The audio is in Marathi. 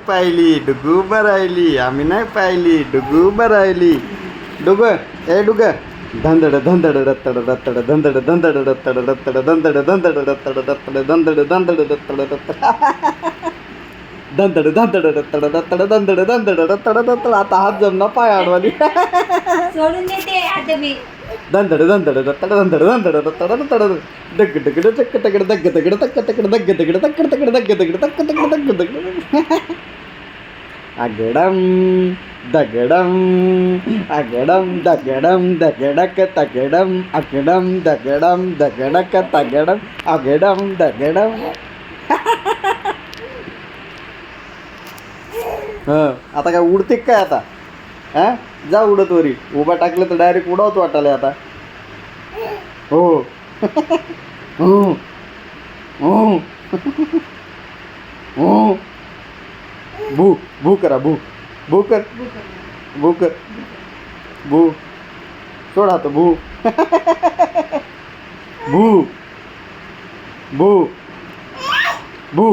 पाहिली डुगू उभं राहिली आम्ही नाही पाहिली डुगू उभं राहिली डुग ए डुग धंदड धंदड रत्तड रत्तड धंदड धंदड रत्तड रत्तड धंदड धंदड रत्तड रत्तड धंदड धंदड रत्तड रत्तड धंदड धंदड रत्तड रत्तड धंदड धंदड रत्तड रत्तड आता हात जमना पाय आडवाली सोडून देते आता मी. धंदड धंदड रत्तड धंदड धंदड रत्तड रत्तड डग डग डग डग डग डग डग डग डग डग डग डग डग डग डग डग डग डग डग अगडम दगडम अगडम दगडम दगडक तगडम अगडम दगडम दगडक तगडम अगडम दगडम आता काय उडते काय आता हा जा उडत वरी उभा टाकलं तर डायरेक्ट उडवत वाटायला आता हो हो हो हो भू भू करा भू भू कर भू कर भू सोड हात भू भू भू भू